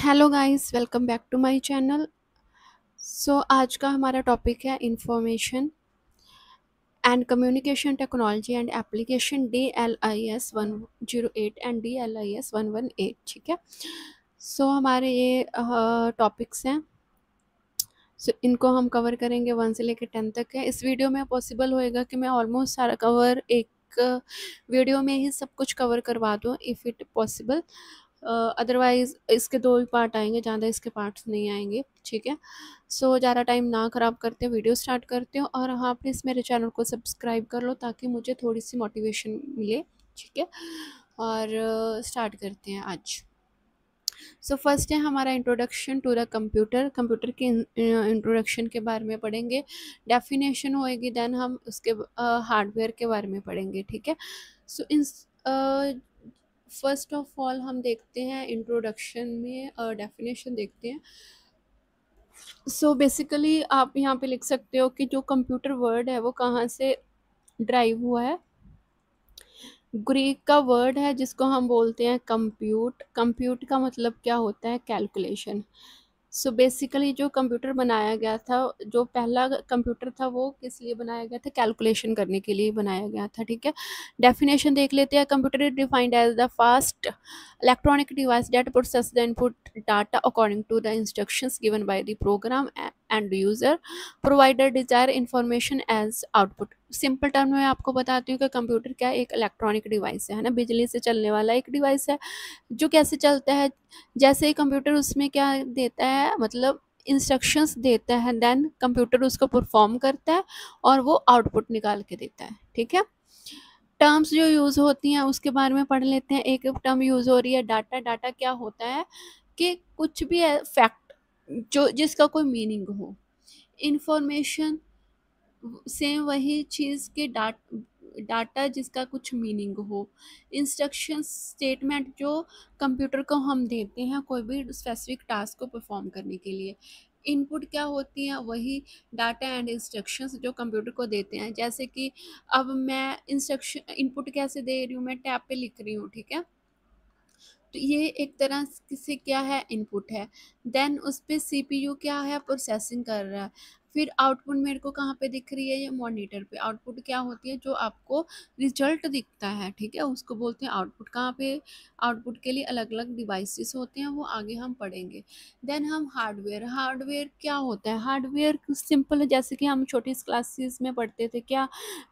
Hello guys, welcome back to my channel. आज का हमारा टॉपिक है information and communication technology and application DLIS 108 and DLIS 118। ठीक है। हमारे ये टॉपिक्स हैं। इनको हम कवर करेंगे 1 से लेकर 10 तक है। इस वीडियो में पॉसिबल होएगा कि मैं ऑलमोस्ट सारा कवर एक वीडियो में ही सब कुछ कवर करवा दूँ इफ़ इट पॉसिबल। अदरवाइज़ इसके 2 ही पार्ट आएंगे, ज़्यादा इसके पार्ट्स नहीं आएंगे। ठीक है। ज़्यादा टाइम ना ख़राब करते वीडियो स्टार्ट करते हो, और हाँ प्लीज़ मेरे चैनल को सब्सक्राइब कर लो ताकि मुझे थोड़ी सी मोटिवेशन मिले। ठीक है। और स्टार्ट करते हैं आज। फर्स्ट है हमारा introduction to the computer. Computer के इंट्रोडक्शन के बारे में पढ़ेंगे, डेफिनेशन होएगी, देन हम उसके हार्डवेयर के बारे में पढ़ेंगे। ठीक है। सो इन फर्स्ट ऑफ ऑल हम देखते हैं इंट्रोडक्शन में डेफिनेशन देखते हैं। बेसिकली आप यहाँ पे लिख सकते हो कि जो कंप्यूटर वर्ड है वो कहाँ से ड्राइव हुआ है। ग्रीक का वर्ड है जिसको हम बोलते हैं कंप्यूट। कंप्यूट का मतलब क्या होता है? कैलकुलेशन। बेसिकली जो कंप्यूटर बनाया गया था, जो पहला कंप्यूटर था, वो किस लिए बनाया गया था? कैलकुलेशन करने के लिए बनाया गया था। ठीक है। डेफिनेशन देख लेते हैं। Computer is defined as the fast electronic device that process the input data according to the instructions given by the program and user provider desire information as output. Simple term में आपको बताती हूँ कि computer क्या एक electronic device है ना, बिजली से चलने वाला एक डिवाइस है जो कैसे चलता है। जैसे ही कंप्यूटर उसमें क्या देता है, मतलब इंस्ट्रक्शंस देता है, देन कंप्यूटर उसको परफॉर्म करता है और वो आउटपुट निकाल के देता है। ठीक है। टर्म्स जो यूज़ होती हैं उसके बारे में पढ़ लेते हैं। एक टर्म यूज़ हो रही है डाटा। डाटा क्या होता है कि कुछ भी फैक्ट जो जिसका कोई मीनिंग हो। इंफॉर्मेशन सेम वही चीज़ के डाटा जिसका कुछ मीनिंग हो। इंस्ट्रक्शन स्टेटमेंट जो कंप्यूटर को हम देते हैं कोई भी स्पेसिफिक टास्क को परफॉर्म करने के लिए। इनपुट क्या होती हैं? वही डाटा एंड इंस्ट्रक्शंस जो कंप्यूटर को देते हैं। जैसे कि अब मैं इंस्ट्रक्शन इनपुट कैसे दे रही हूँ, मैं टैब पे लिख रही हूँ। ठीक है। तो ये एक तरह से क्या है? इनपुट है। देन उस पे सीपीयू क्या है? प्रोसेसिंग कर रहा है। फिर आउटपुट मेरे को कहाँ पे दिख रही है? ये मॉनिटर पे। आउटपुट क्या होती है? जो आपको रिजल्ट दिखता है। ठीक है, उसको बोलते हैं आउटपुट। कहाँ पे? आउटपुट के लिए अलग अलग डिवाइसेस होते हैं, वो आगे हम पढ़ेंगे। देन हम हार्डवेयर। हार्डवेयर क्या होता है? हार्डवेयर सिंपल है, जैसे कि हम छोटी क्लासेस में पढ़ते थे क्या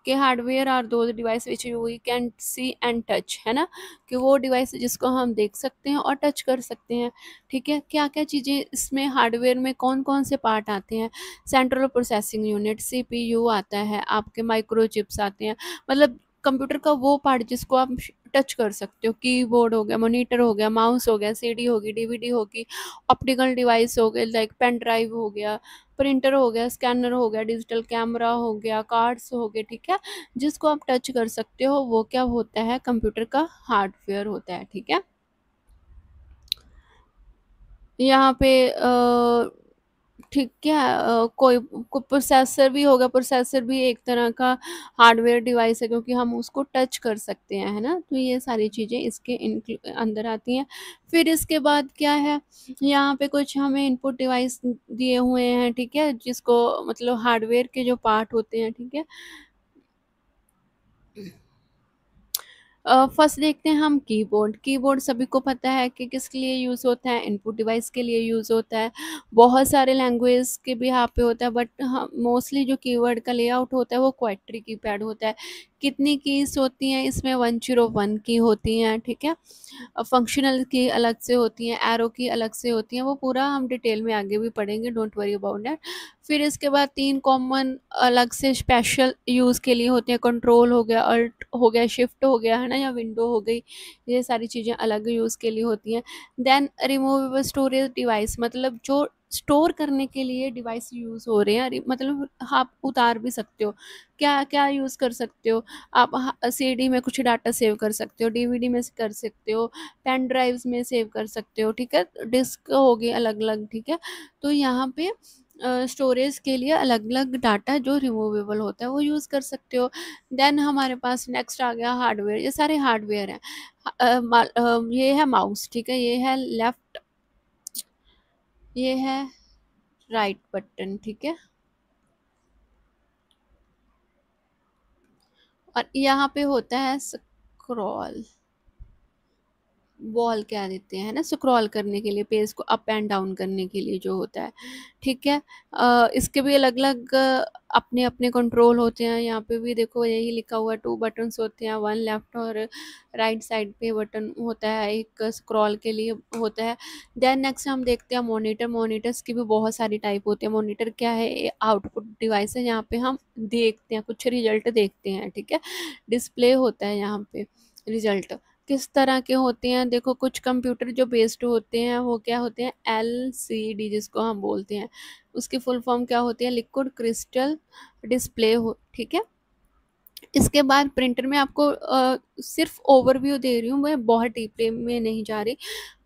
कि hardware are those devices which we can see and touch, है ना, कि वो डिवाइस जिसको हम देख सकते हैं और टच कर सकते हैं। ठीक है। क्या क्या चीज़ें इसमें हार्डवेयर में कौन कौन से पार्ट आते हैं? सेंट्रल प्रोसेसिंग यूनिट, सीपीयू आता है, आपके माइक्रो चिप्स आते हैं। मतलब कंप्यूटर का वो पार्ट जिसको आप टच कर सकते हो। कीबोर्ड हो गया, मॉनिटर हो गया, माउस हो गया, सीडी होगी, डीवीडी होगी, ऑप्टिकल डिवाइस हो गए लाइक पेन ड्राइव हो गया, प्रिंटर हो गया, स्कैनर हो गया, डिजिटल कैमरा हो गया, कार्ड्स हो गए। ठीक है। जिसको आप टच कर सकते हो वो क्या होता है? कंप्यूटर का हार्डवेयर होता है। ठीक है। यहाँ पे ठीक है, कोई प्रोसेसर भी होगा। प्रोसेसर भी एक तरह का हार्डवेयर डिवाइस है क्योंकि हम उसको टच कर सकते हैं, है ना। तो ये सारी चीज़ें इसके अंदर आती हैं। फिर इसके बाद क्या है? यहाँ पे कुछ हमें इनपुट डिवाइस दिए हुए हैं। ठीक है, जिसको मतलब हार्डवेयर के जो पार्ट होते हैं। ठीक है। फर्स्ट देखते हैं हम कीबोर्ड। कीबोर्ड सभी को पता है कि किसके लिए यूज़ होता है? इनपुट डिवाइस के लिए यूज़ होता है। बहुत सारे लैंग्वेज के भी यहाँ पे होता है, बट मोस्टली जो कीवर्ड का लेआउट होता है वो क्वाड्री कीपैड होता है। कितनी कीज होती हैं इसमें? 101 की होती हैं। ठीक है। फंक्शनल की अलग से होती हैं, एरो की अलग से होती हैं। वो पूरा हम डिटेल में आगे भी पढ़ेंगे, डोंट वरी अबाउट दैट। फिर इसके बाद 3 कॉमन अलग से स्पेशल यूज़ के लिए होते हैं। कंट्रोल हो गया, अल्ट हो गया, शिफ्ट हो गया, है ना, या विंडो हो गई। ये सारी चीज़ें अलग यूज़ के लिए होती हैं। देन रिमूवेबल स्टोरेज डिवाइस, मतलब जो स्टोर करने के लिए डिवाइस यूज़ हो रहे हैं, मतलब आप उतार भी सकते हो। क्या क्या यूज़ कर सकते हो आप? सीडी में कुछ डाटा सेव कर सकते हो, डीवीडी में से कर सकते हो, पेन ड्राइव्स में सेव कर सकते हो। ठीक है। डिस्क होगी अलग अलग। ठीक है। तो यहाँ पे स्टोरेज के लिए अलग अलग डाटा जो रिमूवेबल होता है वो यूज़ कर सकते हो। देन हमारे पास नेक्स्ट आ गया हार्डवेयर। ये सारे हार्डवेयर हैं। ये है माउस। ठीक है। ये है लेफ्ट ये है राइट बटन, ठीक है। और यहाँ पे होता है स्क्रॉल, वॉल कह देते हैं ना, स्क्रॉल करने के लिए, पेज को अप एंड डाउन करने के लिए जो होता है, ठीक है। इसके भी अलग अलग अपने अपने कंट्रोल होते हैं। यहाँ पे भी देखो यही लिखा हुआ है, 2 बटन्स होते हैं, 1 लेफ्ट और राइट साइड पे बटन होता है, एक स्क्रॉल के लिए होता है। देन नेक्स्ट हम देखते हैं मॉनिटर। मॉनिटर्स की भी बहुत सारी टाइप होती है। मॉनिटर क्या है, आउटपुट डिवाइस है, यहाँ पे हम देखते हैं, कुछ रिजल्ट देखते हैं, ठीक है। डिस्प्ले होता है यहाँ पे रिजल्ट। किस तरह के होते हैं, देखो कुछ कंप्यूटर जो बेस्ड होते हैं वो क्या होते हैं, एलसीडी जिसको हम बोलते हैं, उसकी फुल फॉर्म क्या होती है, लिक्विड क्रिस्टल डिस्प्ले हो, ठीक है। इसके बाद प्रिंटर में आपको सिर्फ ओवरव्यू दे रही हूँ, मैं बहुत डीपली में नहीं जा रही।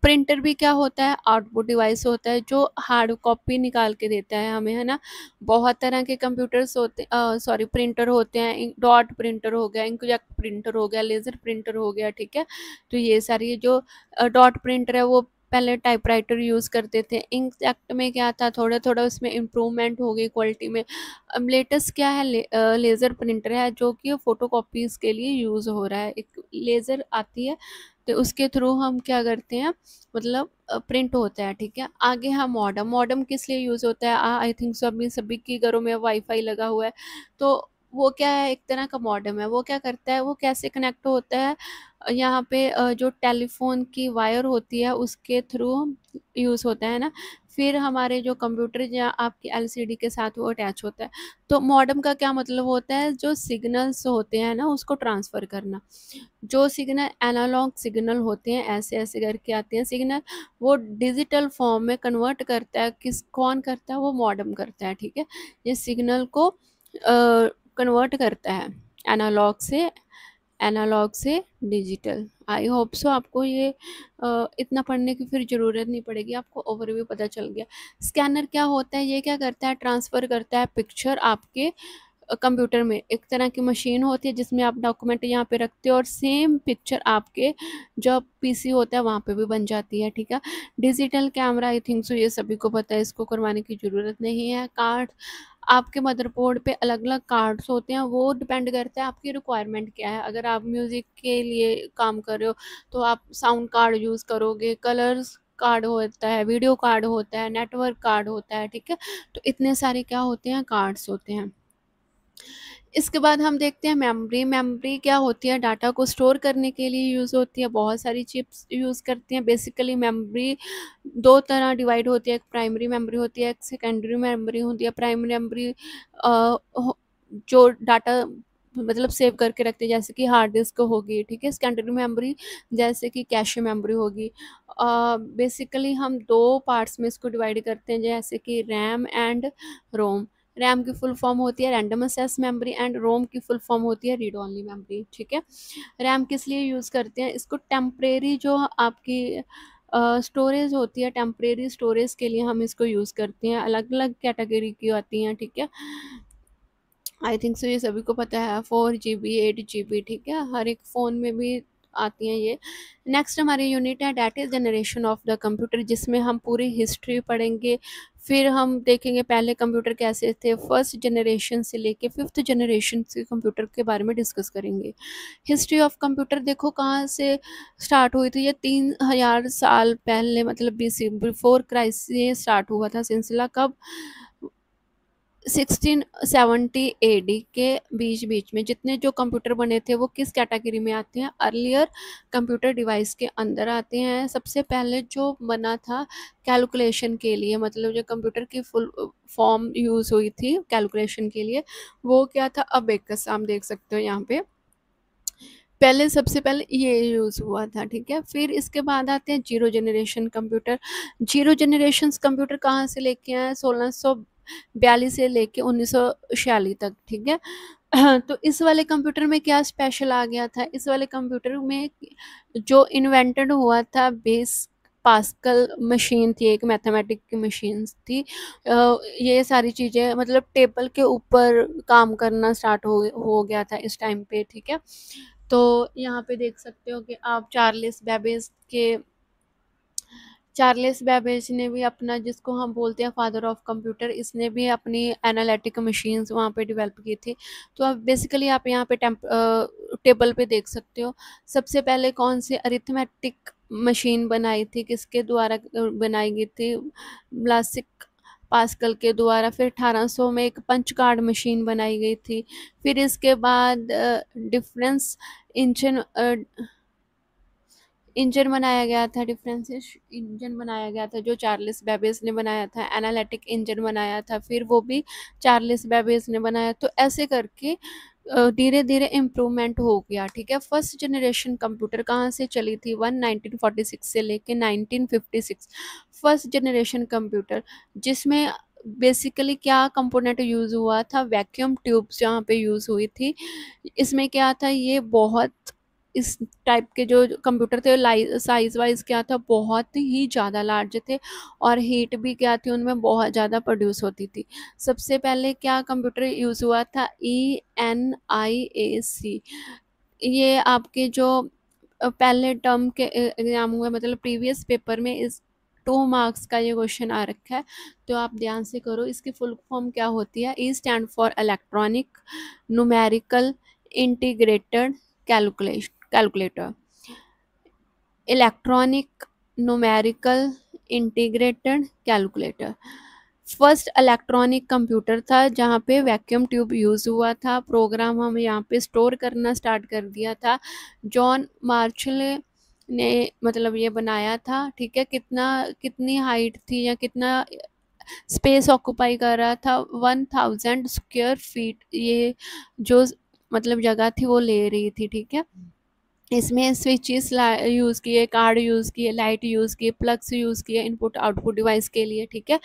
प्रिंटर भी क्या होता है, आउटपुट डिवाइस होता है जो हार्ड कॉपी निकाल के देता है हमें, है ना। बहुत तरह के कंप्यूटर्स होते, सॉरी प्रिंटर होते हैं, डॉट प्रिंटर हो गया, इंकजेट प्रिंटर हो गया, लेज़र प्रिंटर हो गया, ठीक है। तो ये सारी जो डॉट प्रिंटर है वो पहले टाइपराइटर यूज़ करते थे। इंकजेट में क्या था, थोड़ा थोड़ा उसमें इम्प्रूवमेंट हो गई क्वालिटी में। अब लेटेस्ट क्या है, लेज़र प्रिंटर है जो कि फ़ोटोकॉपीज़ के लिए यूज़ हो रहा है। एक लेज़र आती है तो उसके थ्रू हम क्या करते हैं, मतलब प्रिंट होता है, ठीक है। आगे हम मॉडेम। मॉडेम किस लिए यूज़ होता है, आई थिंक सो अभी सभी के घरों में वाईफाई लगा हुआ है। तो वो क्या है, एक तरह का मॉडेम है। वो क्या करता है, वो कैसे कनेक्ट होता है, यहाँ पे जो टेलीफोन की वायर होती है उसके थ्रू यूज़ होता है ना। फिर हमारे जो कंप्यूटर या आपकी एलसीडी के साथ वो अटैच होता है। तो मॉडेम का क्या मतलब होता है, जो सिग्नल्स होते हैं ना उसको ट्रांसफ़र करना। जो सिग्नल एनालॉग सिग्नल होते हैं, ऐसे ऐसे करके आते हैं सिग्नल, वो डिजिटल फॉर्म में कन्वर्ट करता है, कौन करता है, वो मॉडेम करता है, ठीक है। ये सिग्नल को कन्वर्ट करता है एनालॉग से डिजिटल। आई होप सो आपको ये इतना पढ़ने की फिर ज़रूरत नहीं पड़ेगी, आपको ओवरव्यू पता चल गया। स्कैनर क्या होता है, ये क्या करता है, ट्रांसफ़र करता है पिक्चर आपके कंप्यूटर में। एक तरह की मशीन होती है जिसमें आप डॉक्यूमेंट यहाँ पे रखते हो और सेम पिक्चर आपके जो पीसी होता है वहाँ पे भी बन जाती है, ठीक है। Digital camera, I think so ये सभी को पता है, इसको करवाने की ज़रूरत नहीं है। कार्ड, आपके मदरबोर्ड पे अलग अलग कार्ड्स होते हैं, वो डिपेंड करता है आपकी रिक्वायरमेंट क्या है। अगर आप म्यूज़िक के लिए काम कर रहे हो तो आप साउंड कार्ड यूज़ करोगे, कलर्स कार्ड होता है, वीडियो कार्ड होता है, नेटवर्क कार्ड होता है, ठीक है। तो इतने सारे क्या होते हैं, कार्ड्स होते हैं। इसके बाद हम देखते हैं मेमोरी। मेमोरी क्या होती है, डाटा को स्टोर करने के लिए यूज़ होती है, बहुत सारी चिप्स यूज़ करती हैं। बेसिकली मेमोरी 2 तरह डिवाइड होती है, एक प्राइमरी मेमोरी होती है, एक सेकेंडरी मेमोरी होती है। प्राइमरी मेमोरी जो डाटा मतलब सेव करके रखते हैं, जैसे कि हार्ड डिस्क होगी, ठीक है। सेकेंडरी मेमोरी जैसे कि कैश मेमोरी होगी। बेसिकली हम 2 पार्ट्स में इसको डिवाइड करते हैं, जैसे कि रैम एंड रोम। रैम की फुल फॉर्म होती है रैंडम एक्सेस मेमोरी एंड रोम की फुल फॉर्म होती है रीड ओनली मेमोरी, ठीक है। रैम किस लिए यूज़ करते हैं, इसको टेम्परेरी जो आपकी स्टोरेज होती है, टेम्परेरी स्टोरेज के लिए हम इसको यूज़ करते हैं। अलग अलग कैटेगरी की आती हैं, ठीक है। आई थिंक सो ये सभी को पता है, 4 GB 8 GB, ठीक है, हर एक फ़ोन में भी आती हैं ये। नेक्स्ट हमारी यूनिट है that is generation of the computer, जिसमें हम पूरी हिस्ट्री पढ़ेंगे। फिर हम देखेंगे पहले कंप्यूटर कैसे थे, फर्स्ट जनरेशन से लेके 5th जनरेशन से कंप्यूटर के बारे में डिस्कस करेंगे। हिस्ट्री ऑफ कंप्यूटर देखो कहाँ से स्टार्ट हुई थी, ये 3000 साल पहले, मतलब बीसी बिफोर क्राइस्ट से स्टार्ट हुआ था सिलसिला। कब, 1670 एडी के बीच बीच में जितने जो कंप्यूटर बने थे वो किस कैटेगरी में आते हैं, अर्लियर कंप्यूटर डिवाइस के अंदर आते हैं। सबसे पहले जो बना था कैलकुलेशन के लिए, मतलब जो कंप्यूटर की फुल फॉर्म यूज़ हुई थी कैलकुलेशन के लिए, वो क्या था, अबेकस। आप देख सकते हो यहाँ पे पहले, सबसे पहले ये यूज़ हुआ था, ठीक है। फिर इसके बाद आते हैं zero generation computer. Zero generation computer कहाँ से लेके आए, 1642 से लेके 1946 तक, ठीक है। तो इस वाले कंप्यूटर में क्या स्पेशल आ गया था, इस वाले कंप्यूटर में जो इन्वेंटेड हुआ था, बेस पास्कल मशीन थी, एक मैथमेटिक की मशीन थी। ये सारी चीज़ें मतलब टेबल के ऊपर काम करना स्टार्ट हो गया था इस टाइम पे, ठीक है। तो यहाँ पे देख सकते हो कि आप चार्ल्स बेबेज के चार्ल्स बेबेज ने भी अपना, जिसको हम बोलते हैं फादर ऑफ कंप्यूटर, इसने भी अपनी एनालिटिक मशीन्स वहाँ पे डेवलप की थी। तो अब बेसिकली आप यहाँ पे टेबल पे देख सकते हो, सबसे पहले कौन सी अरिथमेटिक मशीन बनाई थी, किसके द्वारा बनाई गई थी, ब्लासिक पास्कल के द्वारा। फिर 1800 में एक पंच कार्ड मशीन बनाई गई थी। फिर इसके बाद डिफरेंस इंजन इंजन बनाया गया था, डिफरेंशियल इंजन बनाया गया था, जो चार्ल्स बेबेज ने बनाया था। एनालिटिक इंजन बनाया था, फिर वो भी चार्ल्स बेबेज ने बनाया। तो ऐसे करके धीरे धीरे इम्प्रूवमेंट हो गया। ठीक है, फर्स्ट जनरेशन कंप्यूटर कहाँ से चली थी, 1946 से लेके 1956। फर्स्ट जनरेशन कंप्यूटर, जिसमें बेसिकली क्या कंपोनेंट यूज़ हुआ था, वैक्यूम ट्यूब्स यहाँ पे यूज़ हुई थी। इसमें क्या था, ये बहुत, इस टाइप के जो कंप्यूटर थे साइज वाइज क्या था, बहुत ही ज़्यादा लार्ज थे, और हीट भी क्या थी उनमें बहुत ज़्यादा प्रोड्यूस होती थी। सबसे पहले क्या कंप्यूटर यूज़ हुआ था, ENIAC। ये आपके जो पहले टर्म के एग्जाम हुए, मतलब प्रीवियस पेपर में इस 2 मार्क्स का ये क्वेश्चन आ रखा है, तो आप ध्यान से करो। इसकी फुल फॉर्म क्या होती है, E stand for electronic numerical integrated calculator. Electronic numerical integrated calculator first electronic computer था जहाँ पे वैक्यूम ट्यूब यूज़ हुआ था। प्रोग्राम हम यहाँ पे स्टोर करना स्टार्ट कर दिया था। जॉन मार्शल ने मतलब ये बनाया था। ठीक है, कितना कितनी हाइट थी या कितना स्पेस ऑक्यूपाई कर रहा था, 1000 स्क्वायर फीट ये जो मतलब जगह थी वो ले रही थी। ठीक है, इसमें स्विचेस यूज़ किए, कार्ड यूज़ किए, लाइट यूज़ किए, प्लग्स यूज़ किए इनपुट आउटपुट डिवाइस के लिए। ठीक है,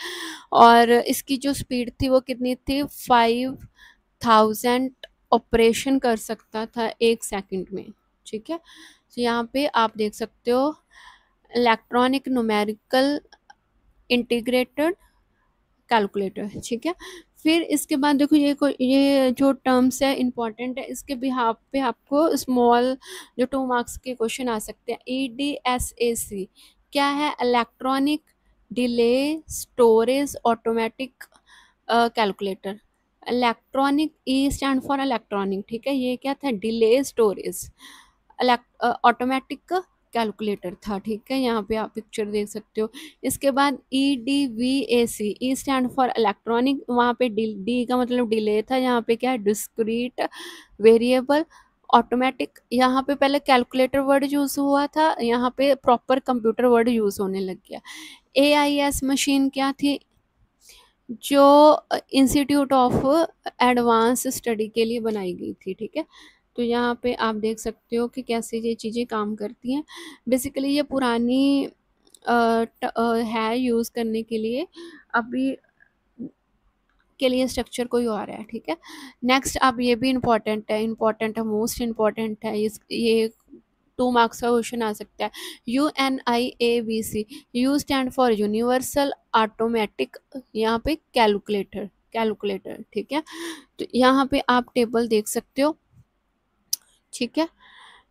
और इसकी जो स्पीड थी वो कितनी थी, 5000 ऑपरेशन कर सकता था 1 सेकंड में। ठीक है, तो यहाँ पे आप देख सकते हो इलेक्ट्रॉनिक न्यूमेरिकल इंटीग्रेटेड कैलकुलेटर। ठीक है, फिर इसके बाद देखो ये जो टर्म्स है इंपॉर्टेंट है, इसके बिहाफ पे आपको स्मॉल जो 2 मार्क्स के क्वेश्चन आ सकते हैं। EDSAC क्या है, electronic delay storage automatic calculator. Electronic, E stand for electronic. ठीक है, ये क्या था, डिले स्टोरेज ऑटोमेटिक कैलकुलेटर था। ठीक है, यहाँ पे आप पिक्चर देख सकते हो। इसके बाद EDVAC, E stand for electronic, वहाँ पे डी का मतलब डिले था, यहाँ पे क्या है, डिस्क्रीट वेरिएबल ऑटोमेटिक। यहाँ पे पहले कैलकुलेटर वर्ड यूज़ हुआ था, यहाँ पे प्रॉपर कंप्यूटर वर्ड यूज़ होने लग गया। AIS मशीन क्या थी, जो इंस्टीट्यूट ऑफ एडवांस स्टडी के लिए बनाई गई थी। ठीक है, तो यहाँ पे आप देख सकते हो कि कैसे ये चीज़ें काम करती हैं। बेसिकली ये पुरानी है यूज़ करने के लिए, अभी के लिए स्ट्रक्चर कोई और है। ठीक है, नेक्स्ट अब ये भी इम्पॉर्टेंट है, मोस्ट इम्पॉर्टेंट है, ये 2 मार्क्स का क्वेश्चन आ सकता है। UNIAVC, you stand for universal automatic, यहाँ पे कैलकुलेटर। ठीक है, तो यहाँ पे आप टेबल देख सकते हो। ठीक है,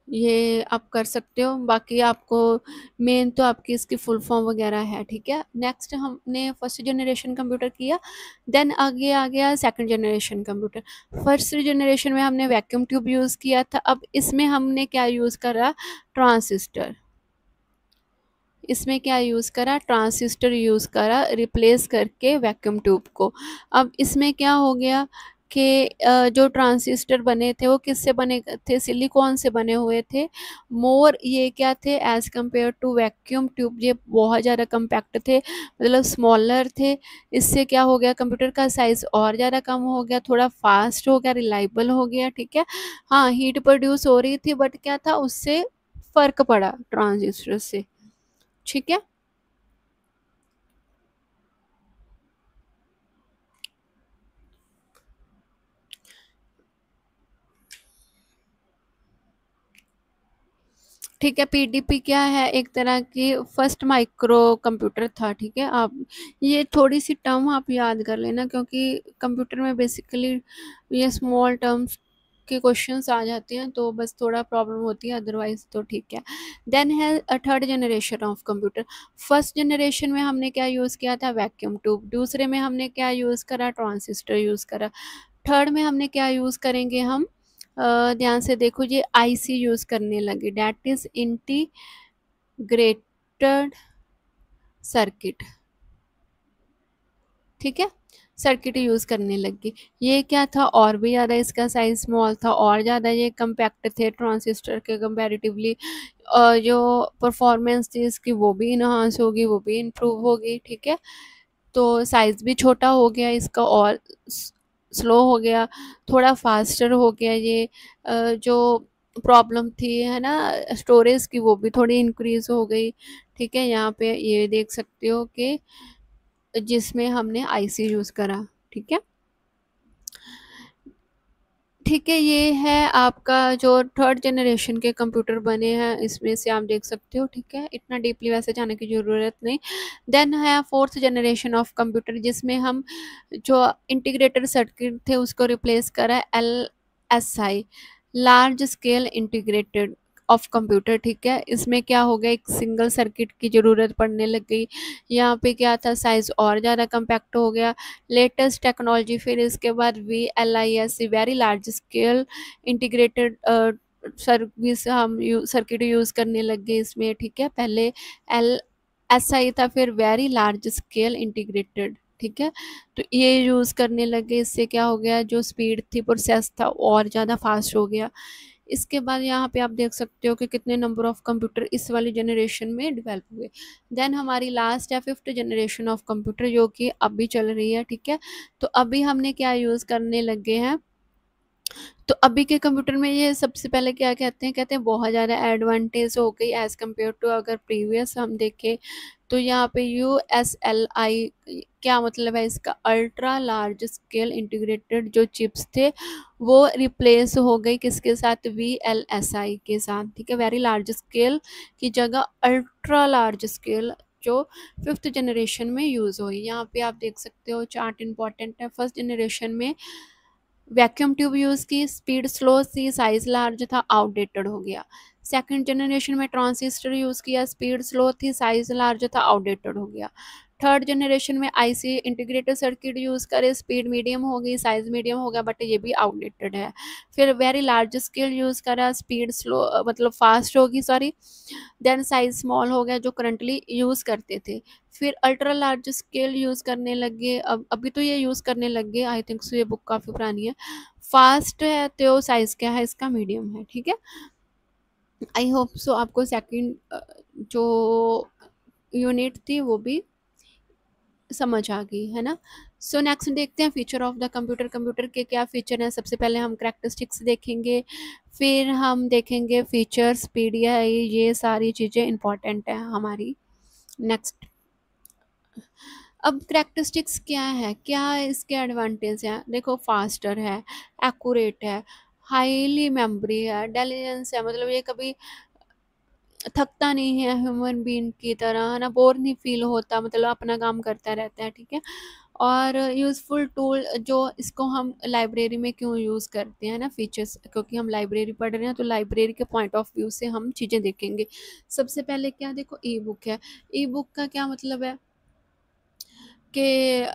ये आप कर सकते हो, बाकी आपको मेन तो आपकी इसकी फुल फॉर्म वगैरह है। ठीक है, नेक्स्ट हमने फर्स्ट जनरेशन कंप्यूटर किया, देन आगे आ गया second generation computer. First generation में हमने वैक्यूम ट्यूब यूज़ किया था, अब इसमें हमने क्या यूज़ करा, ट्रांसिस्टर। इसमें क्या यूज़ करा, ट्रांसिस्टर यूज़ करा, रिप्लेस करके वैक्यूम ट्यूब को। अब इसमें क्या हो गया कि जो ट्रांसिस्टर बने थे वो किससे बने थे, सिलिकॉन से बने हुए थे। मोर ये क्या थे, as compare to vacuum tube, ये बहुत ज़्यादा कम्पैक्ट थे, मतलब स्मॉलर थे। इससे क्या हो गया, कंप्यूटर का साइज़ और ज़्यादा कम हो गया, थोड़ा फास्ट हो गया, रिलायबल हो गया। ठीक है, हाँ हीट प्रोड्यूस हो रही थी, बट क्या था, उससे फ़र्क पड़ा ट्रांजिस्टर से। ठीक है, ठीक है, PDP क्या है, एक तरह की फर्स्ट माइक्रो कंप्यूटर था। ठीक है, आप ये थोड़ी सी टर्म आप याद कर लेना, क्योंकि कंप्यूटर में बेसिकली ये स्मॉल टर्म्स के क्वेश्चंस आ जाते हैं तो बस थोड़ा प्रॉब्लम होती है, अदरवाइज तो ठीक है। देन है third generation of computer. First generation में हमने क्या यूज़ किया था, वैक्यूम ट्यूब। दूसरे में हमने क्या यूज़ करा, ट्रांजिस्टर यूज़ करा। थर्ड में हमने क्या यूज़ करेंगे हम, ध्यान से देखो, ये आईसी यूज़ करने लगे, डैट इज़ इंटीग्रेटेड सर्किट। ठीक है, सर्किट यूज़ करने लगी। ये क्या था, और भी ज़्यादा इसका साइज स्मॉल था, और ज़्यादा ये कम्पैक्ट थे ट्रांजिस्टर के कंपैरेटिवली। जो परफॉर्मेंस थी इसकी वो भी इन्हांस होगी, वो भी इम्प्रूव होगी। ठीक है, तो साइज़ भी छोटा हो गया इसका, और स्लो हो गया, थोड़ा फास्टर हो गया ये। जो प्रॉब्लम थी है ना स्टोरेज की, वो भी थोड़ी इंक्रीज़ हो गई। ठीक है, यहाँ पे ये देख सकते हो कि जिसमें हमने आईसी यूज़ करा। ठीक है, ठीक है, ये है आपका जो थर्ड जनरेशन के कंप्यूटर बने हैं, इसमें से आप देख सकते हो। ठीक है, इतना डीपली वैसे जाने की ज़रूरत नहीं। देन है फोर्थ जनरेशन ऑफ कंप्यूटर, जिसमें हम जो इंटीग्रेटेड सर्किट थे उसको रिप्लेस करा L S I, large scale integrated of computer. ठीक है, इसमें क्या हो गया, एक सिंगल सर्किट की ज़रूरत पड़ने लग गई। यहाँ पे क्या था, साइज़ और ज़्यादा कम्पैक्ट हो गया। लेटेस्ट टेक्नोलॉजी, फिर इसके बाद VLISC, very large scale integrated service हम सर्किट यूज़ करने लग गए इसमें। ठीक है, पहले LSI था, फिर वेरी लार्ज स्केल इंटीग्रेटेड। ठीक है, तो ये यूज़ करने लगे। इससे क्या हो गया, जो स्पीड थी प्रोसेस था और ज़्यादा फास्ट हो गया। इसके बाद यहाँ पे आप देख सकते हो कि कितने नंबर ऑफ कंप्यूटर इस वाली जनरेशन में डेवलप हुए। देन हमारी लास्ट है फिफ्थ जनरेशन ऑफ कंप्यूटर, जो कि अभी चल रही है। ठीक है, तो अभी हमने क्या यूज़ करने लगे हैं, तो अभी के कंप्यूटर में ये सबसे पहले क्या कहते हैं बहुत ज़्यादा एडवांटेज हो गई एज़ कम्पेयर टू अगर प्रीवियस हम देखें। तो यहाँ पे USLI क्या मतलब है इसका, अल्ट्रा लार्ज स्केल इंटीग्रेटेड जो चिप्स थे वो रिप्लेस हो गई किसके साथ, VLSI के साथ। ठीक है, वेरी लार्ज स्केल की जगह अल्ट्रा लार्ज स्केल जो फिफ्थ जनरेशन में यूज़ हुई। यहाँ पे आप देख सकते हो चार्ट इंपॉर्टेंट है। फर्स्ट जनरेशन में वैक्यूम ट्यूब यूज़ की, स्पीड स्लो थी, साइज लार्ज था, आउटडेटेड हो गया। सेकंड जनरेशन में ट्रांजिस्टर यूज़ किया, स्पीड स्लो थी, साइज लार्ज था, आउटडेटेड हो गया। थर्ड जनरेशन में आईसी इंटीग्रेटेड सर्किट यूज़ करे, स्पीड मीडियम हो गई, साइज मीडियम हो गया, बट ये भी आउटडेटेड है। फिर वेरी लार्ज स्केल यूज़ करा, स्पीड स्लो मतलब फास्ट होगी सॉरी, देन साइज स्मॉल हो गया जो करंटली यूज़ करते थे। फिर अल्ट्रा लार्ज स्केल यूज़ करने लगे, अब अभी तो ये यूज़ करने लग गए, आई थिंक सो ये बुक काफ़ी पुरानी है। फास्ट है तो साइज़ क्या है इसका, मीडियम है। ठीक है, आई होप सो आपको सेकंड जो यूनिट थी वो भी समझ आ गई है ना। सो नेक्स्ट देखते हैं feature of the computer. Computer के क्या फीचर हैं, सबसे पहले हम करैक्टरिस्टिक्स देखेंगे, फिर हम देखेंगे फीचर्स, PDI, ये सारी चीज़ें इंपॉर्टेंट हैं हमारी। नेक्स्ट, अब करैक्टरिस्टिक्स क्या है, क्या इसके एडवांटेज हैं, देखो फास्टर है, एक्यूरेट है, हाईली मेमोरी है, इंटेलिजेंस है, मतलब ये कभी थकता नहीं है ह्यूमन बीइंग की तरह, है ना, बोर नहीं फील होता, मतलब अपना काम करता रहता है। ठीक है, और यूज़फुल टूल, जो इसको हम लाइब्रेरी में क्यों यूज़ करते हैं ना फीचर्स, क्योंकि हम लाइब्रेरी पढ़ रहे हैं तो लाइब्रेरी के पॉइंट ऑफ व्यू से हम चीज़ें देखेंगे। सबसे पहले क्या देखो, ई बुक है। ई बुक का क्या मतलब है कि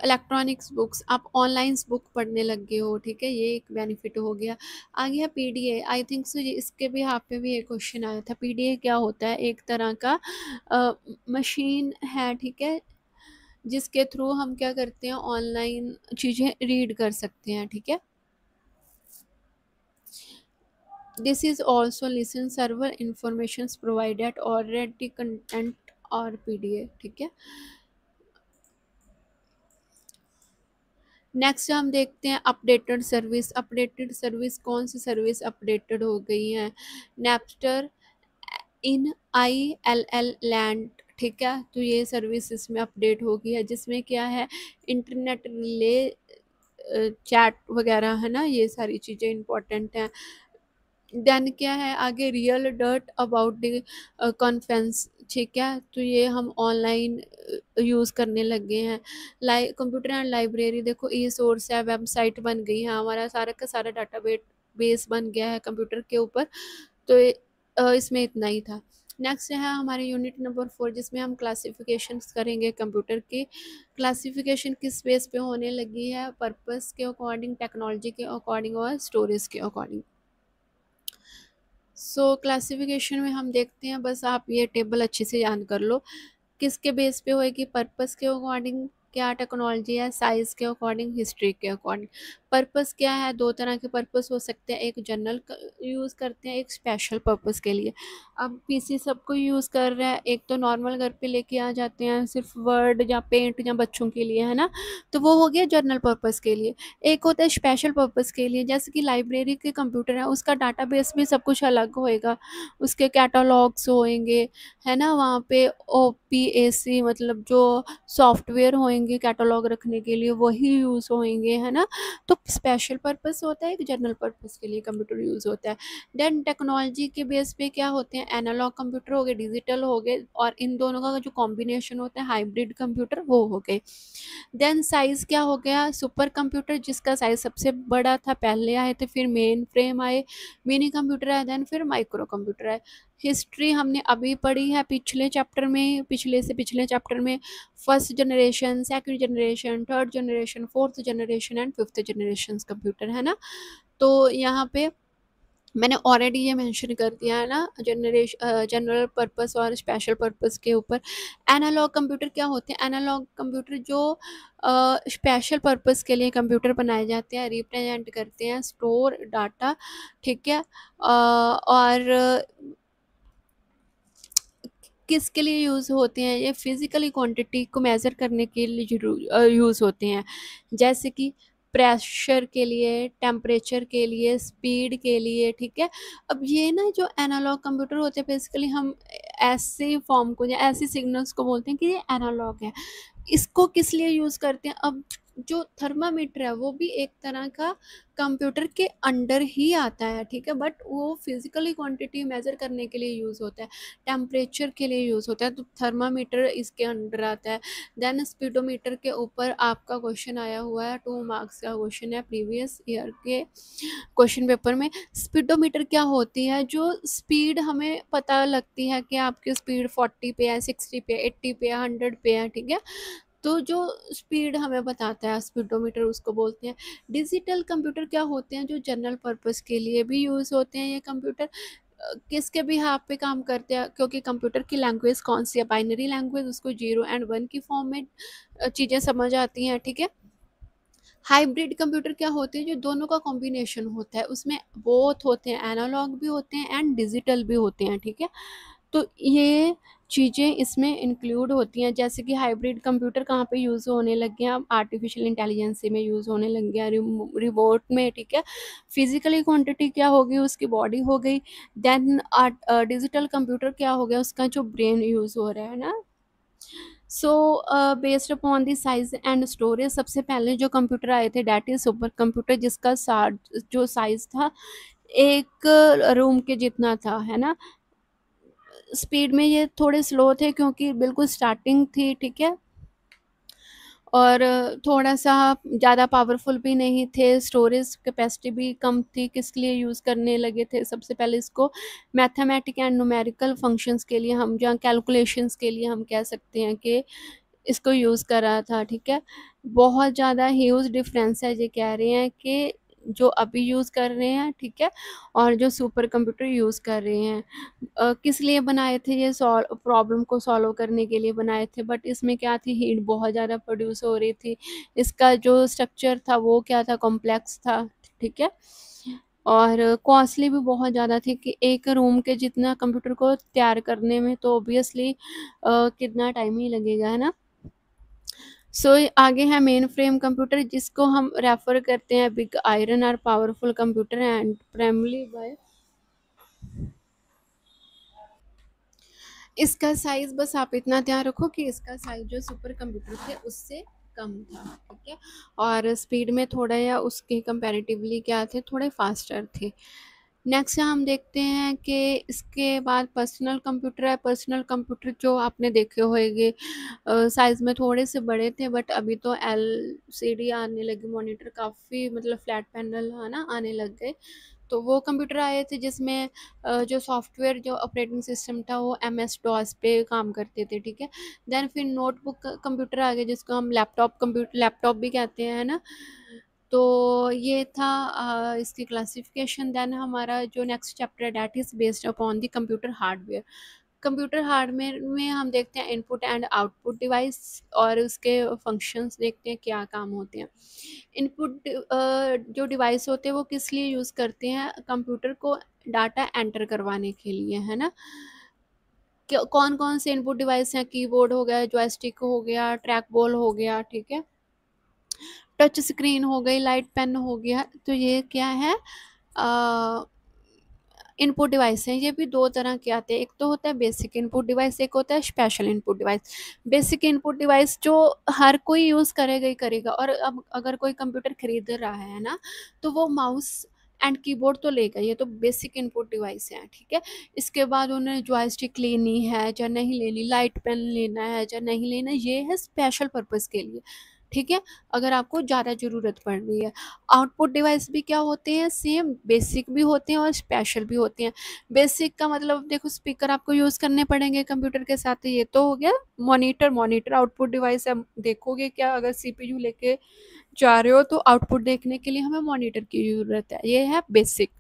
इलेक्ट्रॉनिक्स बुक्स, आप ऑनलाइन बुक पढ़ने लग गए हो। ठीक है, ये एक बेनिफिट हो गया। आ गया PDA, आई थिंक सो ये इसके भी यहाँ पे भी एक क्वेश्चन आया था। PDA क्या होता है, एक तरह का मशीन है। ठीक है, जिसके थ्रू हम क्या करते हैं, ऑनलाइन चीज़ें रीड कर सकते हैं। ठीक है, this is also listen server information provided already content और PDA। ठीक है, नेक्स्ट हम देखते हैं अपडेटेड सर्विस। अपडेटेड सर्विस, कौन सी सर्विस अपडेटेड हो गई है, नैपस्टर इन ILL लैंड। ठीक है, तो ये सर्विस इसमें अपडेट हो गई है, जिसमें क्या है, इंटरनेट रिले, चैट वगैरह, है ना, ये सारी चीज़ें इंपॉर्टेंट हैं। देन क्या है आगे, real dirt about the conference. ठीक है, तो ये हम ऑनलाइन यूज़ करने लग गए हैं। कंप्यूटर एंड लाइब्रेरी, देखो ई सोर्स है, वेबसाइट बन गई है, हमारा सारा का सारा डाटाबेस बेस बन गया है कंप्यूटर के ऊपर। तो इसमें इतना ही था। नेक्स्ट है हमारे यूनिट नंबर 4, जिसमें हम क्लासिफिकेशंस करेंगे कंप्यूटर की। क्लासिफिकेशन किस बेस पे होने लगी है? पर्पस के अकॉर्डिंग, टेक्नोलॉजी के अकॉर्डिंग और स्टोरेज के अकॉर्डिंग। सो क्लासिफिकेशन में हम देखते हैं, बस आप ये टेबल अच्छे से याद कर लो। किसके बेस पे होएगी? पर्पस के अकॉर्डिंग क्या टेक्नोलॉजी है, साइज़ के अकॉर्डिंग, हिस्ट्री के अकॉर्डिंग। पर्पस क्या है? दो तरह के पर्पस हो सकते हैं, एक जनरल यूज़ करते हैं, एक स्पेशल पर्पस के लिए। अब पीसी सबको यूज़ कर रहा है, एक तो नॉर्मल घर पे लेके आ जाते हैं सिर्फ वर्ड या पेंट या बच्चों के लिए, है ना, तो वो हो गया जनरल पर्पस के लिए। एक होता है स्पेशल पर्पस के लिए, जैसे कि लाइब्रेरी के कंप्यूटर है, उसका डाटाबेस भी सब कुछ अलग होएगा, उसके कैटलॉग्स होएंगे, है ना, वहाँ पे ओपीएसी मतलब जो सॉफ्टवेयर होंगे कैटलॉग रखने के लिए वही यूज़ होंगे, है ना। तो स्पेशल पर्पस होता है, एक जनरल पर्पस के लिए कंप्यूटर यूज़ होता है। देन टेक्नोलॉजी के बेस पे क्या होते हैं? एनालॉग कंप्यूटर हो गए, डिजिटल हो गए, और इन दोनों का जो कॉम्बिनेशन होता है हाइब्रिड कंप्यूटर, वो हो गए। देन साइज़ क्या हो गया? सुपर कंप्यूटर, जिसका साइज़ सबसे बड़ा था, पहले आए थे, फिर मेन फ्रेम आए, मिनी कंप्यूटर आए, देन फिर माइक्रो कंप्यूटर आए। हिस्ट्री हमने अभी पढ़ी है पिछले चैप्टर में, पिछले से पिछले चैप्टर में, first generation, second generation, third generation, fourth generation and fifth generation computer, है ना। तो यहाँ पे मैंने ऑलरेडी ये मेंशन कर दिया है ना, जनरल पर्पस और स्पेशल पर्पस के ऊपर। एनालॉग कंप्यूटर क्या होते हैं? एनालॉग कंप्यूटर जो स्पेशल पर्पस के लिए कंप्यूटर बनाए जाते हैं, रिप्रेजेंट करते हैं स्टोर डाटा, ठीक है। और किसके लिए यूज़ होते हैं? ये फिज़िकली क्वांटिटी को मेज़र करने के लिए यूज़ होते हैं, जैसे कि प्रेशर के लिए, टेम्परेचर के लिए, स्पीड के लिए, ठीक है। अब ये ना जो एनालॉग कंप्यूटर होते हैं, बेसिकली हम ऐसे फॉर्म को या ऐसी सिग्नल्स को बोलते हैं कि ये एनालॉग है। इसको किस लिए यूज़ करते हैं? अब जो थर्मामीटर है वो भी एक तरह का कंप्यूटर के अंडर ही आता है, ठीक है, बट वो फिजिकली क्वांटिटी मेजर करने के लिए यूज़ होता है, टेम्परेचर के लिए यूज़ होता है, तो थर्मामीटर इसके अंडर आता है। देन स्पीडोमीटर के ऊपर आपका क्वेश्चन आया हुआ है, 2 मार्क्स का क्वेश्चन है प्रीवियस ईयर के क्वेश्चन पेपर में। स्पीडोमीटर क्या होती है? जो स्पीड हमें पता लगती है कि आपकी स्पीड 40 पे है, 60 पे, 80 पे, 100 पे है, ठीक है, तो जो स्पीड हमें बताता है स्पीडोमीटर, उसको बोलते हैं। डिजिटल कंप्यूटर क्या होते हैं? जो जनरल पर्पस के लिए भी यूज़ होते हैं। ये कंप्यूटर किसके बिहाफ पे काम करते हैं? क्योंकि कंप्यूटर की लैंग्वेज कौन सी है? बाइनरी लैंग्वेज, उसको 0 एंड 1 की फॉर्म में चीज़ें समझ आती हैं, ठीक है। हाइब्रिड कंप्यूटर क्या होते हैं? जो दोनों का कॉम्बिनेशन होता है, उसमें बोथ होते हैं, एनालॉग भी होते हैं एंड डिजिटल भी होते हैं, ठीक है। तो ये चीज़ें इसमें इंक्लूड होती हैं, जैसे कि हाइब्रिड कंप्यूटर कहाँ पे यूज़ होने लग गए हैं? अब आर्टिफिशियल इंटेलिजेंस में यूज़ होने लग गया, रिमोट में, ठीक है। फिजिकली क्वांटिटी क्या होगी? उसकी बॉडी हो गई। देन डिजिटल कंप्यूटर क्या हो गया? उसका जो ब्रेन यूज़ हो रहा है ना। So based upon the size and storage, सबसे पहले जो कंप्यूटर आए थे डैट इज सुपर कंप्यूटर, जिसका जो साइज था एक रूम के जितना था, है ना। स्पीड में ये थोड़े स्लो थे क्योंकि बिल्कुल स्टार्टिंग थी, ठीक है, और थोड़ा सा ज़्यादा पावरफुल भी नहीं थे, स्टोरेज कैपेसिटी भी कम थी। किस लिए यूज़ करने लगे थे? सबसे पहले इसको मैथमेटिक एंड न्यूमेरिकल फंक्शंस के लिए, हम जहाँ कैलकुलेशंस के लिए हम कह सकते हैं कि इसको यूज़ करा था, ठीक है। बहुत ज़्यादा ह्यूज डिफरेंस है, ये कह रहे हैं कि जो अभी यूज़ कर रहे हैं, ठीक है, और जो सुपर कंप्यूटर यूज़ कर रहे हैं। किस लिए बनाए थे? ये सॉल्व प्रॉब्लम को सॉल्व करने के लिए बनाए थे, बट इसमें क्या थी, हीट बहुत ज़्यादा प्रोड्यूस हो रही थी। इसका जो स्ट्रक्चर था वो क्या था, कॉम्प्लेक्स था, ठीक है, और कॉस्टली भी बहुत ज़्यादा थी कि एक रूम के जितना कंप्यूटर को तैयार करने में तो ऑब्वियसली कितना टाइम ही लगेगा, है ना। सो आगे है मेन फ्रेम कंप्यूटर, जिसको हम रेफर करते हैं बिग आयरन और powerful computer and primarily by. इसका साइज बस आप इतना ध्यान रखो कि इसका साइज जो सुपर कंप्यूटर थे उससे कम था, ठीक है, और स्पीड में थोड़ा या उसके कंपैरेटिवली क्या थे, थोड़े फास्टर थे। नेक्स्ट हम देखते हैं कि इसके बाद पर्सनल कंप्यूटर है। पर्सनल कंप्यूटर जो आपने देखे होंगे साइज़ में थोड़े से बड़े थे, बट अभी तो एलसीडी आने लगी, मॉनिटर काफ़ी मतलब फ्लैट पैनल है ना आने लग गए। तो वो कंप्यूटर आए थे जिसमें जो सॉफ्टवेयर जो ऑपरेटिंग सिस्टम था वो MS DOS पे काम करते थे, ठीक है। देन फिर नोटबुक कंप्यूटर आ गए जिसको हम लैपटॉप भी कहते हैं, है ना। तो ये था इसकी क्लासिफिकेशन। देन हमारा जो नेक्स्ट चैप्टर है that is based upon the computer hardware. Computer hardware में हम देखते हैं इनपुट एंड आउटपुट डिवाइस और उसके फंक्शंस देखते हैं क्या काम होते हैं। इनपुट जो डिवाइस होते हैं वो किस लिए यूज़ करते हैं, कंप्यूटर को डाटा एंटर करवाने के लिए, है ना। कौन कौन से इनपुट डिवाइस हैं, कीबोर्ड हो गया, जॉयस्टिक हो गया, ट्रैक बॉल हो गया, ठीक है, टच स्क्रीन हो गई, लाइट पेन हो गया। तो ये क्या है, इनपुट डिवाइस हैं। ये भी दो तरह के आते हैं, एक तो होता है बेसिक इनपुट डिवाइस, एक होता है special input device. Basic input device जो हर कोई यूज़ करेगा ही करेगा, और अब अगर कोई कंप्यूटर खरीद रहा है ना, तो वो माउस एंड कीबोर्ड तो लेगा, ये तो बेसिक इनपुट डिवाइस है, ठीक है। इसके बाद उन्हें जॉयस्टिक लेनी है या नहीं लेनी, लाइट पेन लेना है या नहीं लेना, ये है स्पेशल पर्पज़ के लिए, ठीक है, अगर आपको ज़्यादा ज़रूरत पड़ रही है। आउटपुट डिवाइस भी क्या होते हैं, सेम बेसिक भी होते हैं और स्पेशल भी होते हैं। बेसिक का मतलब देखो स्पीकर आपको यूज़ करने पड़ेंगे कंप्यूटर के साथ, ये तो हो गया। मॉनिटर आउटपुट डिवाइस है, देखोगे क्या, अगर CPU लेके जा रहे हो तो आउटपुट देखने के लिए हमें मॉनिटर की ज़रूरत है, ये है बेसिक।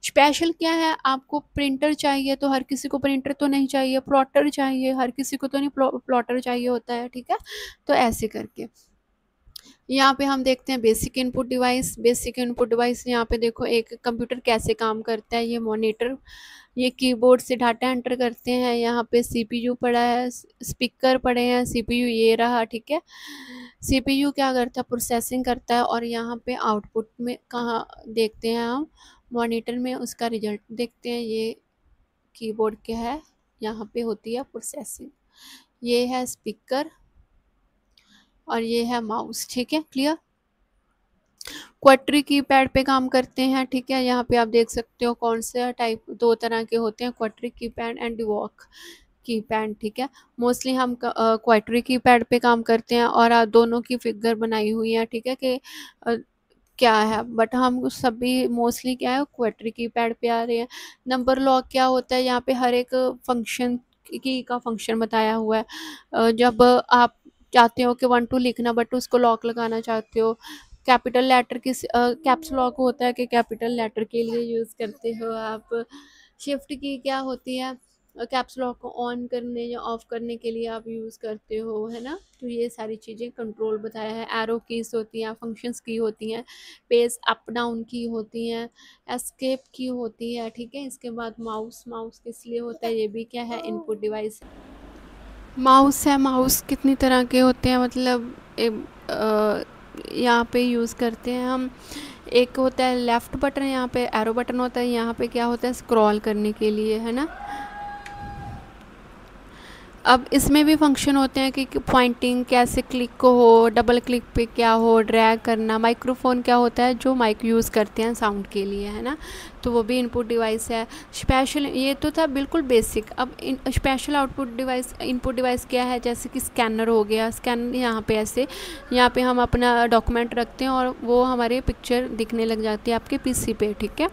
स्पेशल क्या है, आपको प्रिंटर चाहिए तो हर किसी को प्रिंटर तो नहीं चाहिए, प्लॉटर चाहिए हर किसी को तो नहीं प्लॉटर चाहिए होता है, ठीक है। तो ऐसे करके यहाँ पे हम देखते हैं बेसिक इनपुट डिवाइस। यहाँ पे देखो एक कंप्यूटर कैसे काम करता है, ये मॉनिटर, ये कीबोर्ड से डाटा एंटर करते हैं, यहाँ पे CPU पड़ा है, स्पीकर पड़े हैं, CPU ये रहा, ठीक है। CPU क्या करता है, प्रोसेसिंग करता है, और यहाँ पे आउटपुट में कहाँ देखते हैं हम, मॉनिटर में उसका रिजल्ट देखते हैं। ये कीबोर्ड क्या है, यहाँ पे होती है प्रोसेसिंग, ये है स्पीकर और ये है माउस, ठीक है, क्लियर। क्वाट्री कीपैड पे काम करते हैं, ठीक है। यहाँ पे आप देख सकते हो कौन से टाइप, दो तरह के होते हैं, क्वाट्री कीपैड एंड डिवॉक कीपैड, ठीक है। मोस्टली हम क्वाट्री कीपैड पे काम करते हैं और दोनों की फिगर बनाई हुई है, ठीक है, कि क्या है, बट हम सभी मोस्टली क्या है क्वाट्री कीपैड पे आ रहे हैं। नंबर लॉक क्या होता है, यहाँ पे हर एक फंक्शन की का फंक्शन बताया हुआ है। जब आप चाहते हो कि 1 2 लिखना बट उसको लॉक लगाना चाहते हो, कैपिटल लेटर किस कैप्स लॉक होता है कि कैपिटल लेटर के लिए यूज़ करते हो आप। शिफ्ट की क्या होती है, कैप्स लॉक को ऑन करने या ऑफ करने के लिए आप यूज़ करते हो, है ना। तो ये सारी चीज़ें कंट्रोल बताया है। एरो कीज होती हैं, फंक्शंस की होती हैं, पेज अप डाउन की होती हैं, एस्केप की होती है, ठीक है। इसके बाद माउस किस लिए होता है, ये भी क्या है इनपुट डिवाइस। माउस है, माउस कितनी तरह के होते हैं, मतलब यहाँ पे यूज़ करते हैं हम। एक होता है लेफ़्ट बटन, यहाँ पे एरो बटन होता है, यहाँ पे क्या होता है स्क्रॉल करने के लिए, है ना। अब इसमें भी फंक्शन होते हैं कि पॉइंटिंग कैसे क्लिक को हो, डबल क्लिक पे क्या हो, ड्रैग करना। माइक्रोफोन क्या होता है, जो माइक यूज़ करते हैं साउंड के लिए, है ना, तो वो भी इनपुट डिवाइस है। स्पेशल ये तो था बिल्कुल बेसिक। अब special output device input device क्या है, जैसे कि स्कैनर हो गया। स्कैनर यहाँ पे ऐसे, यहाँ पे हम अपना डॉक्यूमेंट रखते हैं और वो हमारे पिक्चर दिखने लग जाती है आपके PC पे, ठीक है।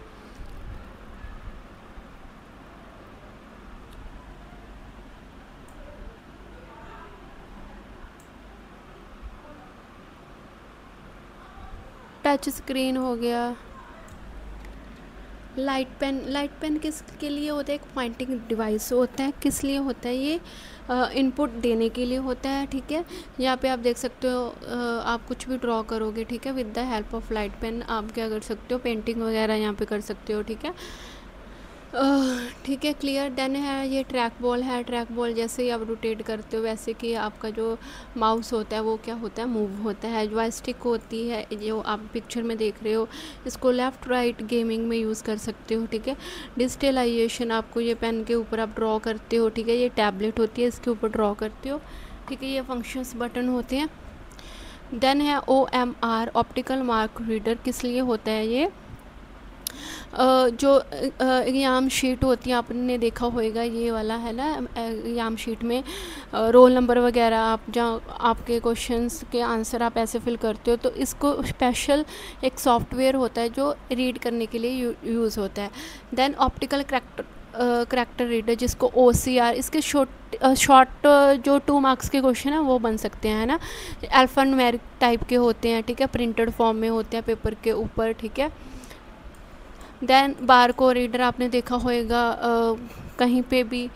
टच स्क्रीन हो गया। लाइट पेन किसके लिए होता है, एक पॉइंटिंग डिवाइस होता है। किस लिए होता है ये, इनपुट देने के लिए होता है, ठीक है। यहाँ पे आप देख सकते हो आप कुछ भी ड्रॉ करोगे, ठीक है, with the help of light pen आप क्या कर सकते हो, पेंटिंग वगैरह यहाँ पे कर सकते हो, ठीक है। ठीक है, क्लियर। देन है ये ट्रैक बॉल है। ट्रैक बॉल जैसे ही आप रोटेट करते हो वैसे कि आपका जो माउस होता है वो क्या होता है, मूव होता है। जॉयस्टिक होती है जो आप पिक्चर में देख रहे हो, इसको लेफ़्ट राइट गेमिंग में यूज़ कर सकते हो, ठीक है। डिजिटलाइजेशन, आपको ये पेन के ऊपर आप ड्रॉ करते हो, ठीक है। ये टैबलेट होती है, इसके ऊपर ड्रॉ करते हो, ठीक है। ये फंक्शंस बटन होते हैं। देन है OMR, ऑप्टिकल मार्क रीडर। किस लिए होता है ये, जो एग्ज़ाम शीट होती है आपने देखा होगा, ये वाला है ना, एग्ज़ाम शीट में रोल नंबर वगैरह आप जहाँ आपके क्वेश्चंस के आंसर आप ऐसे फिल करते हो, तो इसको स्पेशल एक सॉफ्टवेयर होता है जो रीड करने के लिए यूज़ होता है। देन ऑप्टिकल करैक्टर रीडर, जिसको OCR, इसके शॉर्ट जो 2 मार्क्स के क्वेश्चन हैं वो बन सकते हैं, है ना। अल्फान्यूमेरिक टाइप के होते हैं, ठीक है, प्रिंटेड फॉर्म में होते हैं पेपर के ऊपर, ठीक है। देन बार को रीडर आपने देखा होगा कहीं पे भी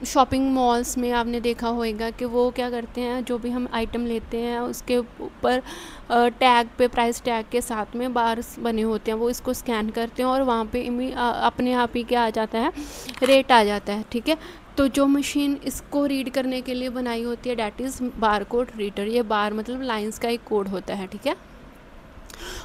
शॉपिंग मॉल्स में आपने देखा होगा कि वो क्या करते हैं, जो भी हम आइटम लेते हैं उसके ऊपर टैग पे, प्राइस टैग के साथ में बार्स बने होते हैं, वो इसको स्कैन करते हैं और वहाँ पे अपने आप ही क्या आ जाता है, रेट आ जाता है, ठीक है। तो जो मशीन इसको रीड करने के लिए बनाई होती है, that is bar code reader. ये बार मतलब लाइंस का एक कोड होता है, ठीक है,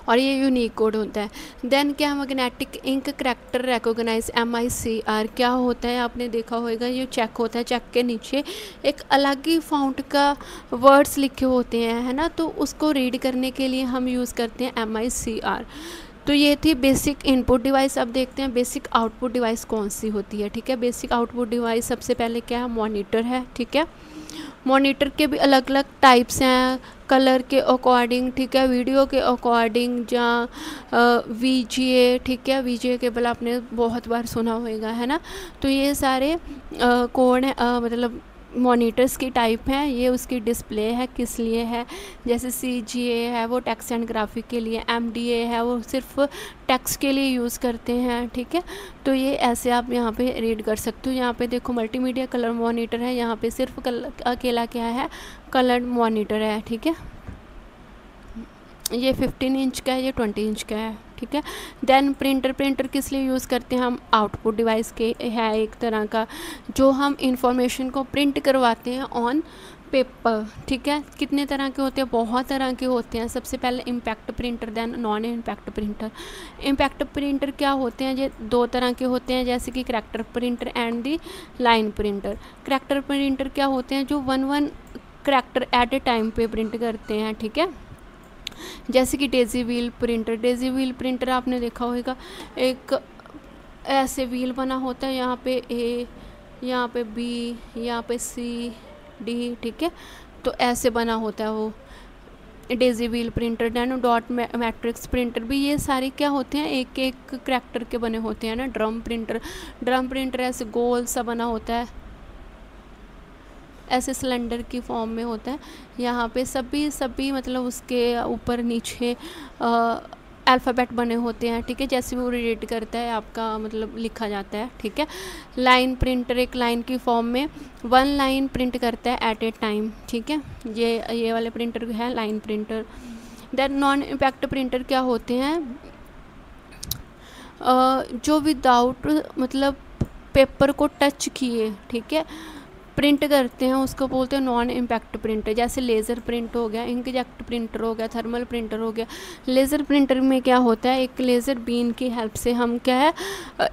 और ये यूनिक कोड होता है। देन क्या, magnetic ink character recognise, MICR क्या होता है, आपने देखा होगा, ये चेक होता है, चेक के नीचे एक अलग ही फाउंट का वर्ड्स लिखे होते हैं, है ना, तो उसको रीड करने के लिए हम यूज़ करते हैं MICR। तो ये थी बेसिक इनपुट डिवाइस। अब देखते हैं बेसिक आउटपुट डिवाइस कौन सी होती है, ठीक है। बेसिक आउटपुट डिवाइस सबसे पहले क्या है, मॉनिटर है, ठीक है। मॉनिटर के भी अलग अलग टाइप्स हैं, कलर के अकॉर्डिंग, ठीक है, वीडियो के अकॉर्डिंग, जहाँ VGA, ठीक है, VGA केबल आपने बहुत बार सुना होगा, है ना। तो ये सारे कोड हैं, मतलब मॉनिटर्स की टाइप हैं। ये उसकी डिस्प्ले है, किस लिए है, जैसे CGA है वो टेक्स्ट एंड ग्राफिक के लिए, MDA है वो सिर्फ टेक्स्ट के लिए यूज़ करते हैं, ठीक है। तो ये ऐसे आप यहाँ पे रीड कर सकते हो। यहाँ पे देखो मल्टीमीडिया कलर मॉनिटर है, यहाँ पे सिर्फ अकेला क्या है, कलर्ड मॉनिटर है, ठीक है। ये 15 इंच का है, ये 20 इंच का है, ठीक है। देन प्रिंटर किस लिए यूज़ करते हैं हम, आउटपुट डिवाइस के है एक तरह का, जो हम इंफॉर्मेशन को प्रिंट करवाते हैं ऑन पेपर, ठीक है। कितने तरह के होते हैं, बहुत तरह के होते हैं। सबसे पहले impact printer, then non impact printer. Impact printer क्या होते हैं, ये 2 तरह के होते हैं, जैसे कि character printer and the line printer. Character printer क्या होते हैं, जो 1 करैक्टर एट ए टाइम पे प्रिंट करते हैं, ठीक है। जैसे कि डेजी व्हील प्रिंटर आपने देखा होगा, एक ऐसे व्हील बना होता है, यहाँ पे A, यहाँ पे B, यहाँ पे C, D, ठीक है। तो ऐसे बना होता है वो daisy wheel printer. Then dot matrix printer भी, ये सारे क्या होते हैं, एक एक करैक्टर के बने होते हैं ना। ड्रम प्रिंटर ऐसे गोल सा बना होता है, ऐसे सिलेंडर की फॉर्म में होता है। यहाँ पे सभी मतलब उसके ऊपर नीचे अल्फ़ाबेट बने होते हैं, ठीक है, जैसे वो रिलेट करता है आपका मतलब लिखा जाता है, ठीक है। लाइन प्रिंटर एक लाइन की फॉर्म में 1 लाइन प्रिंट करता है एट ए टाइम, ठीक है। ये वाले प्रिंटर है line printer. Then non impact printer क्या होते हैं, जो विदाउट मतलब पेपर को टच किए, ठीक है, प्रिंट करते हैं, उसको बोलते हैं नॉन इम्पैक्ट प्रिंटर। जैसे लेज़र प्रिंट हो गया, इंकजेक्ट प्रिंटर हो गया, थर्मल प्रिंटर हो गया। लेज़र प्रिंटर में क्या होता है, एक लेज़र बीन की हेल्प से हम क्या है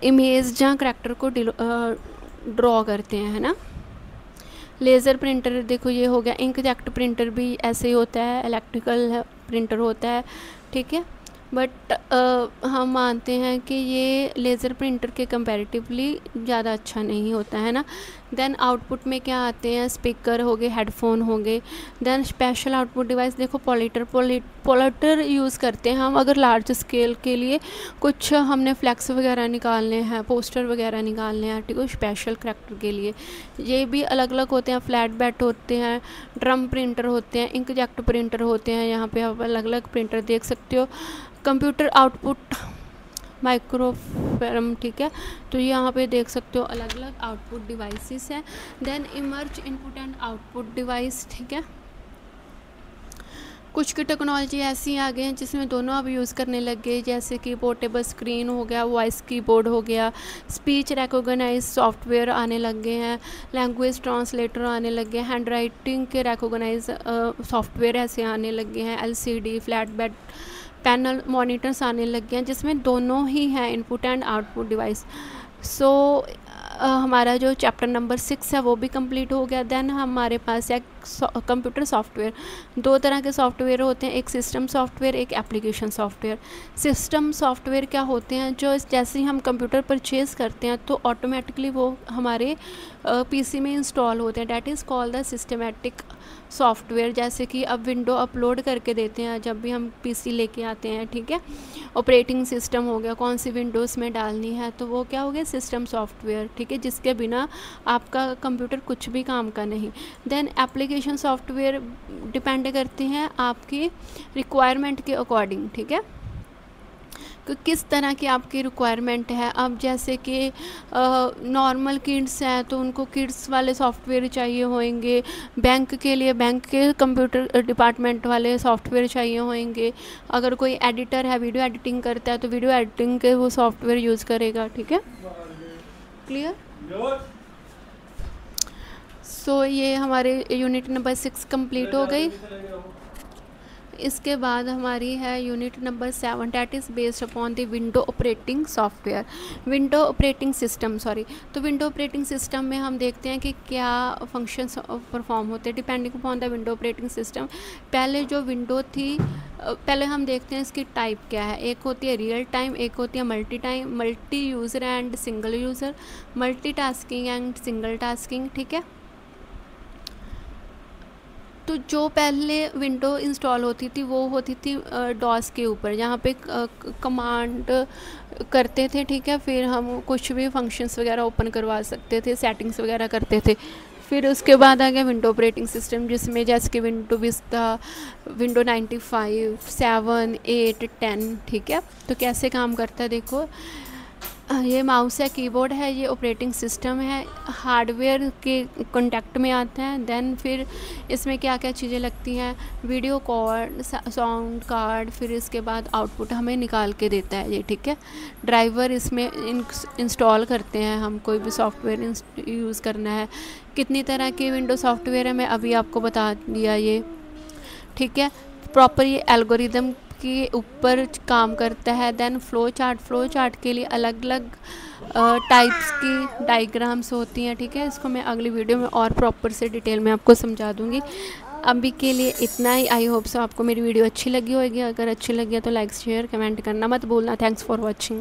इमेज जहाँ करैक्टर को ड्रॉ करते हैं, है ना। लेज़र प्रिंटर देखो ये हो गया। इंकजेक्ट प्रिंटर भी ऐसे ही होता है, इलेक्ट्रिकल प्रिंटर होता है, ठीक है। बट हम मानते हैं कि ये लेज़र प्रिंटर के कंपैरेटिवली ज़्यादा अच्छा नहीं होता है ना। देन आउटपुट में क्या आते हैं, स्पीकर हो गए, हेडफोन हो गए। देन स्पेशल आउटपुट डिवाइस देखो, पॉलिटर यूज़ करते हैं हम अगर लार्ज स्केल के लिए कुछ हमने फ्लैक्स वगैरह निकालने हैं, पोस्टर वगैरह निकालने हैं, ठीक है, स्पेशल करैक्टर के लिए। ये भी अलग अलग होते हैं, फ्लैट बैट होते हैं, ड्रम प्रिंटर होते हैं, इंकजेक्ट प्रिंटर होते हैं। यहाँ पे आप अलग अलग प्रिंटर देख सकते हो। कंप्यूटर आउटपुट माइक्रोफिल्म, ठीक है। तो यहाँ पे देख सकते हो अलग अलग आउटपुट डिवाइसेस हैं। Then emerge input and output device, ठीक है। कुछ की टेक्नोलॉजी ऐसी आ गई हैं जिसमें दोनों अब यूज़ करने लग गए, जैसे कि पोर्टेबल स्क्रीन हो गया, वॉइस कीबोर्ड हो गया, स्पीच रिकॉग्नाइज सॉफ्टवेयर आने लग गए हैं, लैंग्वेज ट्रांसलेटर आने लग गए, हैंड राइटिंग के रिकॉग्नाइज सॉफ्टवेयर ऐसे आने लग गए हैं, LCD flat bed panel monitors आने लग गए हैं, जिसमें दोनों ही हैं इनपुट एंड आउटपुट डिवाइस। सो हमारा जो चैप्टर नंबर 6 है वो भी कंप्लीट हो गया। देन हमारे पास है कंप्यूटर सॉफ्टवेयर, दो तरह के सॉफ्टवेयर होते हैं, एक सिस्टम सॉफ्टवेयर, एक एप्लीकेशन सॉफ्टवेयर। सिस्टम सॉफ्टवेयर क्या होते हैं, जो जैसे ही हम कंप्यूटर परचेज़ करते हैं तो ऑटोमेटिकली वो हमारे पीसी में इंस्टॉल होते हैं, that is called the systematic software. जैसे कि अब विंडो अपलोड करके देते हैं जब भी हम पीसी लेके आते हैं, ठीक है, ऑपरेटिंग सिस्टम हो गया, कौन सी विंडोज़ में डालनी है, तो वो क्या हो गया, सिस्टम सॉफ्टवेयर, ठीक है, जिसके बिना आपका कंप्यूटर कुछ भी काम का नहीं। देन एप्लीकेशन सॉफ्टवेयर डिपेंड करती हैं आपकी रिक्वायरमेंट के अकॉर्डिंग, ठीक है, कि किस तरह की आपकी रिक्वायरमेंट है। अब जैसे कि नॉर्मल किड्स हैं तो उनको किड्स वाले सॉफ्टवेयर चाहिए होंगे, बैंक के लिए बैंक के कंप्यूटर डिपार्टमेंट वाले सॉफ्टवेयर चाहिए होंगे, अगर कोई एडिटर है वीडियो एडिटिंग करता है तो वीडियो एडिटिंग के वो सॉफ्टवेयर यूज़ करेगा, ठीक है, क्लियर। सो ये हमारे यूनिट नंबर 6 कंप्लीट हो गई। इसके बाद हमारी है unit number 7, that is based upon the window operating software, window operating system, sorry. तो विंडो ऑपरेटिंग सिस्टम में हम देखते हैं कि क्या फंक्शंस परफॉर्म होते हैं depending upon the window operating system. पहले जो विंडो थी, पहले हम देखते हैं इसकी टाइप क्या है। एक होती है रियल टाइम, एक होती है multi user and single user, multi tasking and single tasking, ठीक है। तो जो पहले विंडो इंस्टॉल होती थी वो होती थी डॉस के ऊपर, जहाँ पे कमांड करते थे, ठीक है, फिर हम कुछ भी फंक्शंस वगैरह ओपन करवा सकते थे, सेटिंग्स वगैरह करते थे। फिर उसके बाद आ गया विंडो ऑपरेटिंग सिस्टम, जिसमें जैसे कि विंडो विस्टा, विंडो 95, 7, 8, 10, ठीक है। तो कैसे काम करता है देखो, ये माउस है, कीबोर्ड है, ये ऑपरेटिंग सिस्टम है, हार्डवेयर के कॉन्टैक्ट में आता है। देन फिर इसमें क्या क्या चीज़ें लगती हैं, वीडियो कार्ड, साउंड कार्ड, फिर इसके बाद आउटपुट हमें निकाल के देता है ये, ठीक है। ड्राइवर इसमें इंस्टॉल करते हैं हम, कोई भी सॉफ्टवेयर यूज़ करना है। कितनी तरह के विंडो सॉफ्टवेयर है मैं अभी आपको बता दिया ये, ठीक है। प्रॉपर ये एल्गोरिदम के ऊपर काम करता है। देन फ्लो चार्ट के लिए अलग अलग टाइप्स की डायग्राम्स होती हैं, ठीक है। इसको मैं अगली वीडियो में और प्रॉपर से डिटेल में आपको समझा दूंगी। अभी के लिए इतना ही। आई होप सो आपको मेरी वीडियो अच्छी लगी होगी। अगर अच्छी लगी है तो लाइक शेयर कमेंट करना मत भूलना। Thanks for watching.